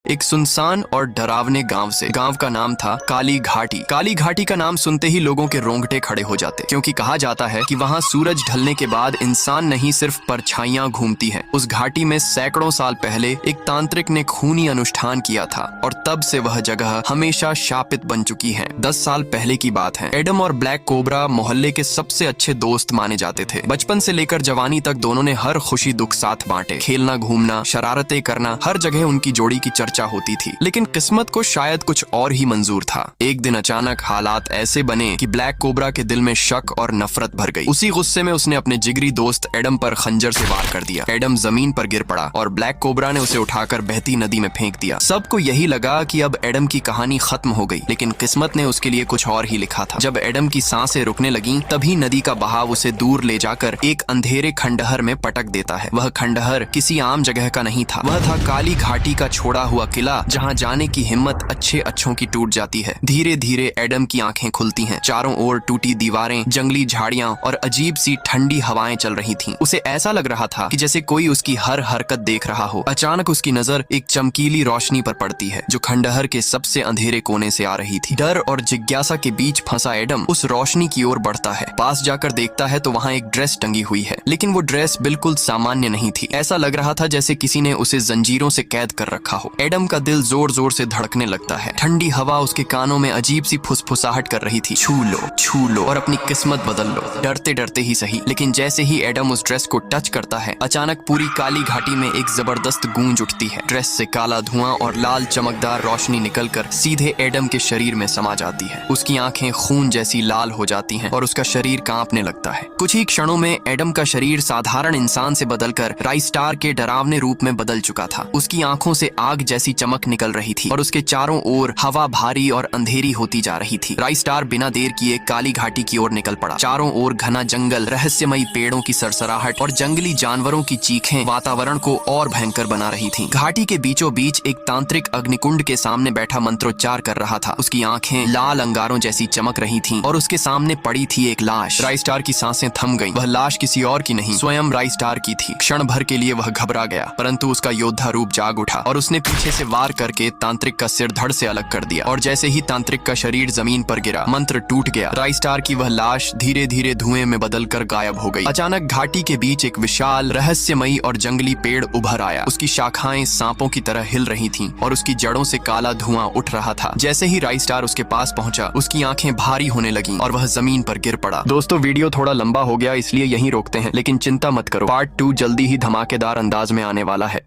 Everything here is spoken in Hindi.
एक सुनसान और डरावने गांव से। गांव का नाम था काली घाटी। काली घाटी का नाम सुनते ही लोगों के रोंगटे खड़े हो जाते, क्योंकि कहा जाता है कि वहां सूरज ढलने के बाद इंसान नहीं सिर्फ परछाइयां घूमती हैं। उस घाटी में सैकड़ों साल पहले एक तांत्रिक ने खूनी अनुष्ठान किया था और तब से वह जगह हमेशा शापित बन चुकी है। 10 साल पहले की बात है। एडम और ब्लैक कोबरा मोहल्ले के सबसे अच्छे दोस्त माने जाते थे। बचपन से लेकर जवानी तक दोनों ने हर खुशी दुख साथ बांटे। खेलना, घूमना, शरारतें करना, हर जगह उनकी जोड़ी की चर्चा होती थी। लेकिन किस्मत को शायद कुछ और ही मंजूर था। एक दिन अचानक हालात ऐसे बने कि ब्लैक कोबरा के दिल में शक और नफरत भर गई। उसी गुस्से में उसने अपने जिगरी दोस्त एडम पर खंजर से वार कर दिया। एडम जमीन पर गिर पड़ा और ब्लैक कोबरा ने उसे उठाकर बहती नदी में फेंक दिया। सबको यही लगा कि अब एडम की कहानी खत्म हो गई, लेकिन किस्मत ने उसके लिए कुछ और ही लिखा था। जब एडम की सांसें रुकने लगीं, तभी नदी का बहाव उसे दूर ले जाकर एक अंधेरे खंडहर में पटक देता है। वह खंडहर किसी आम जगह का नहीं था। वह था काली घाटी का छोड़ा हुआ किला, जहां जाने की हिम्मत अच्छे अच्छों की टूट जाती है। धीरे धीरे एडम की आंखें खुलती हैं। चारों ओर टूटी दीवारें, जंगली झाड़ियां और अजीब सी ठंडी हवाएं चल रही थीं। उसे ऐसा लग रहा था कि जैसे कोई उसकी हर हरकत देख रहा हो। अचानक उसकी नजर एक चमकीली रोशनी पर पड़ती है, जो खंडहर के सबसे अंधेरे कोने से आ रही थी। डर और जिज्ञासा के बीच फंसा एडम उस रोशनी की ओर बढ़ता है। पास जाकर देखता है तो वहां एक ड्रेस टंगी हुई है, लेकिन वो ड्रेस बिल्कुल सामान्य नहीं थी। ऐसा लग रहा था जैसे किसी ने उसे जंजीरों से कैद कर रखा हो। एडम का दिल जोर जोर से धड़कने लगता है। ठंडी हवा उसके कानों में अजीब सी फुसफुसाहट कर रही थी। छू लो और अपनी किस्मत बदल लो। डरते डरते ही सही, लेकिन जैसे ही एडम उस ड्रेस को टच करता है, अचानक पूरी काली घाटी में एक जबरदस्त गूंज उठती है। ड्रेस से काला धुआं और लाल चमकदार रोशनी निकलकर सीधे एडम के शरीर में समा जाती है। उसकी आंखें खून जैसी लाल हो जाती हैं और उसका शरीर कांपने लगता है। कुछ ही क्षणों में एडम का शरीर साधारण इंसान से बदलकर राइस्टार के डरावने रूप में बदल चुका था। उसकी आंखों से आग जैसी चमक निकल रही थी और उसके चारों ओर हवा भारी और अंधेरी होती जा रही थी। राइस्टार बिना देर किए काली घाटी की ओर निकल पड़ा। चारों ओर घना जंगल, रहस्यमयी पेड़ों की सरसराहट और जंगली जानवरों की चीखें वातावरण को और भयंकर बना रही थीं। घाटी के बीचों बीच एक तांत्रिक अग्निकुंड के सामने बैठा मंत्रोच्चार कर रहा था। उसकी आंखें लाल अंगारों जैसी चमक रही थीं और उसके सामने पड़ी थी एक लाश। राइस्टार की सांसें थम गईं। वह लाश किसी और की नहीं, स्वयं राइस्टार की थी। क्षण भर के लिए वह घबरा गया, परंतु उसका योद्धा रूप जाग उठा और उसने पीछे से वार करके तांत्रिक का सिर धड़ से अलग कर दिया। और जैसे ही तांत्रिक का शरीर जमीन पर गिरा, मंत्र टूट गया। राइस्टार की वह लाश धीरे धीरे धुएं में बदलकर गायब हो गई। अचानक घाटी के बीच एक विशाल, रहस्यमयी और जंगली पेड़ उभर आया। उसकी शाखाएं सांपों की तरह हिल रही थीं और उसकी जड़ों से काला धुआं उठ रहा था। जैसे ही राइस्टार उसके पास पहुंचा, उसकी आंखें भारी होने लगीं और वह जमीन पर गिर पड़ा। दोस्तों, वीडियो थोड़ा लंबा हो गया, इसलिए यहीं रोकते हैं, लेकिन चिंता मत करो, पार्ट 2 जल्दी ही धमाकेदार अंदाज में आने वाला है।